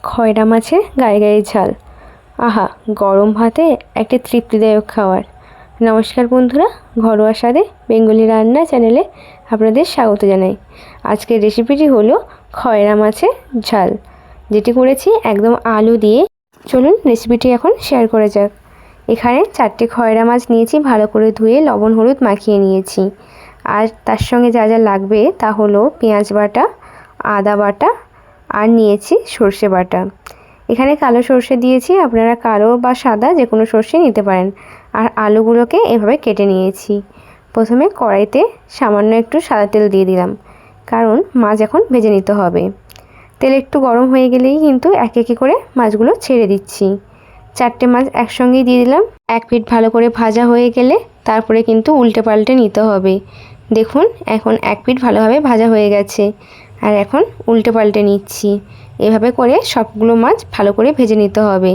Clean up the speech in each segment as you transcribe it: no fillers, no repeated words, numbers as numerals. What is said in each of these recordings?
খয়রা মাছের গায়ে গায়ে ঝাল। আহা, গরম ভাতে একটা তৃপ্তিদায়ক খাবার। নমস্কার বন্ধুরা, ঘরোয়া স্বাদে বেঙ্গলি রান্না চ্যানেলে আপনাদের স্বাগত জানাই। আজকের রেসিপিটি হলো খয়রা মাছের ঝাল, যেটি করেছি একদম আলু দিয়ে। চলুন রেসিপিটি এখন শেয়ার করা যাক। এখানে 4টে খয়রা মাছ নিয়েছি, ভালো করে ধুয়ে লবণ হলুদ মাখিয়ে নিয়েছি। আর তার সঙ্গে যা যা লাগবে তা হলো পেঁয়াজ বাটা, আদা বাটা, আর নিয়েছি সর্ষে বাটা। এখানে কালো সর্ষে দিয়েছি, আপনারা কালো বা সাদা যে কোনো সর্ষে নিতে পারেন। আর আলুগুলোকে এভাবে কেটে নিয়েছি। প্রথমে কড়াইতে সামান্য একটু সাদা তেল দিয়ে দিলাম, কারণ মাছ এখন ভেজে নিতে হবে। তেল একটু গরম হয়ে গেলেই কিন্তু একে একে করে মাছগুলো ছেড়ে দিচ্ছি। 4টে মাছ একসঙ্গেই দিয়ে দিলাম। এক পিঠ ভালো করে ভাজা হয়ে গেলে তারপরে কিন্তু উল্টে পাল্টে নিতে হবে। দেখুন এখন এক পিঠ ভালোভাবে ভাজা হয়ে গেছে, আর এখন উল্টে পাল্টে নিচ্ছি। এভাবে করে সবগুলো মাছ ভালো করে ভেজে নিতে হবে।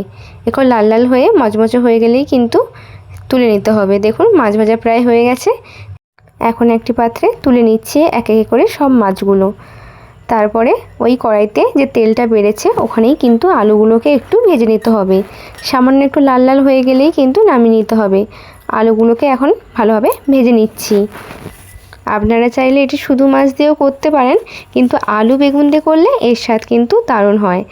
এখন লাল লাল হয়ে মচমচে হয়ে গেলেই কিন্তু তুলে নিতে হবে। দেখুন মাছ ভাজা প্রায় হয়ে গেছে। এখন একটি পাত্রে তুলে নিচ্ছি এক এক করে সব মাছগুলো। তারপরে ওই কড়াইতে যে তেলটা বেড়েছে ওখানেই কিন্তু আলুগুলোকে একটু ভেজে নিতে হবে। সামান্য একটু লাল লাল হয়ে গেলেই কিন্তু নামিয়ে নিতে হবে। আলুগুলোকে এখন ভালোভাবে ভেজে নিচ্ছি। আপনারা চাইলে এটি শুধু মাছ দিয়েও করতে পারেন, কিন্তু আলু বেগুন দিয়ে করলে এর স্বাদ কিন্তু দারুণ হয়।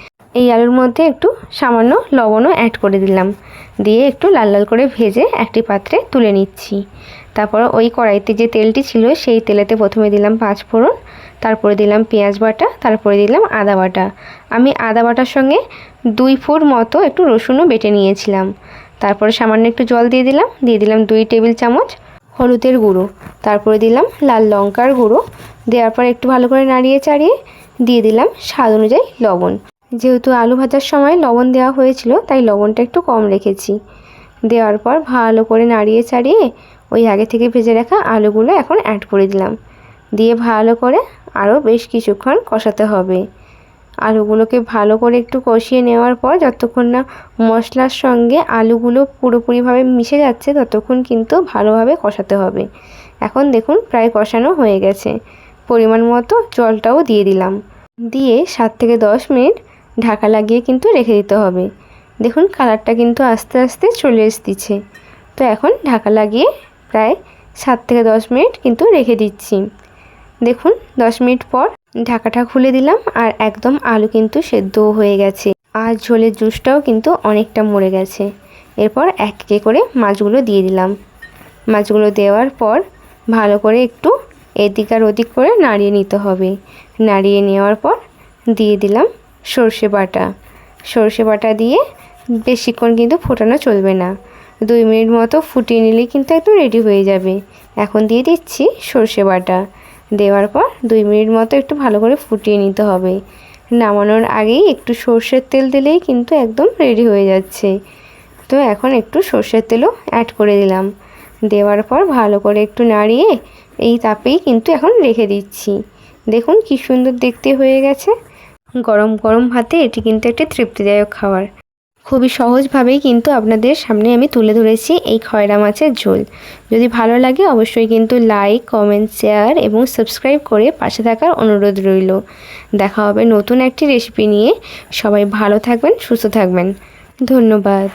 এই আলুর মধ্যে একটু সামান্য লবণও অ্যাড করে দিলাম, দিয়ে একটু লাল লাল করে ভেজে একটি পাত্রে তুলে নিচ্ছি। তারপর ওই কড়াইতে যে তেলটি ছিল সেই তেলেতে প্রথমে দিলাম 5 ফোড়ন, তারপরে দিলাম পেঁয়াজ বাটা, তারপরে দিলাম আদা বাটা। আমি আদা বাটার সঙ্গে 2 ফুট মতো একটু রসুনও বেটে নিয়েছিলাম। তারপরে সামান্য একটু জল দিয়ে দিলাম 2 টেবিল চামচ হলুদের গুঁড়ো, তারপরে দিলাম লাল লঙ্কার গুঁড়ো। দেওয়ার পর একটু ভালো করে নাড়িয়ে চাড়িয়ে দিয়ে দিলাম স্বাদ অনুযায়ী লবণ। যেহেতু আলু ভাজার সময় লবণ দেওয়া হয়েছিল, তাই লবণটা একটু কম রেখেছি। দেওয়ার পর ভালো করে নাড়িয়ে চাড়িয়ে ওই আগে থেকে ভেজে রাখা আলুগুলো এখন অ্যাড করে দিলাম। দিয়ে ভালো করে আরও বেশ কিছুক্ষণ কষাতে হবে। আলুগুলোকে ভালো করে একটু কষিয়ে নেওয়ার পর যতক্ষণ না মশলার সঙ্গে আলুগুলো পুরোপুরিভাবে মিশে যাচ্ছে ততক্ষণ কিন্তু ভালোভাবে কষাতে হবে। এখন দেখুন প্রায় কষানো হয়ে গেছে। পরিমাণ মতো জলটাও দিয়ে দিলাম। দিয়ে 7 থেকে 10 মিনিট ঢাকা লাগিয়ে কিন্তু রেখে দিতে হবে। দেখুন কালারটা কিন্তু আস্তে আস্তে চলে এসেছে। তো এখন ঢাকা লাগিয়ে প্রায় 7 থেকে 10 মিনিট কিন্তু রেখে দিচ্ছি। দেখুন 10 মিনিট পর ঢাকাটা খুলে দিলাম, আর একদম আলু কিন্তু সেদ্ধও হয়ে গেছে, আর ঝোলের জুসটাও কিন্তু অনেকটা মরে গেছে। এরপর এক একে করে মাছগুলো দিয়ে দিলাম। মাছগুলো দেওয়ার পর ভালো করে একটু এদিক আর ওদিক করে নাড়িয়ে নিতে হবে। নাড়িয়ে নেওয়ার পর দিয়ে দিলাম সর্ষে বাটা। সর্ষে বাটা দিয়ে বেশিক্ষণ কিন্তু ফোটানো চলবে না, 2 মিনিট মতো ফুটিয়ে নিলেই কিন্তু একদম রেডি হয়ে যাবে। এখন দিয়ে দিচ্ছি সর্ষে বাটা। দেওয়ার পর 2 মিনিট মতো একটু ভালো করে ফুটিয়ে নিতে হবে। নামানোর আগেই একটু সর্ষের তেল দিলেই কিন্তু একদম রেডি হয়ে যাচ্ছে। তো এখন একটু সর্ষের তেলও অ্যাড করে দিলাম। দেওয়ার পর ভালো করে একটু নাড়িয়ে এই তাপেই কিন্তু এখন রেখে দিচ্ছি। দেখুন কি সুন্দর দেখতে হয়ে গেছে। গরম গরম ভাতে এটি কিন্তু একটি তৃপ্তিদায়ক খাবার। খুবই সহজভাবেই কিন্তু আপনাদের সামনে আমি তুলে ধরেছি এই খয়রা মাছের ঝোল। যদি ভালো লাগে অবশ্যই কিন্তু লাইক, কমেন্ট, শেয়ার এবং সাবস্ক্রাইব করে পাশে থাকার অনুরোধ রইল। দেখা হবে নতুন একটি রেসিপি নিয়ে। সবাই ভালো থাকবেন, সুস্থ থাকবেন। ধন্যবাদ।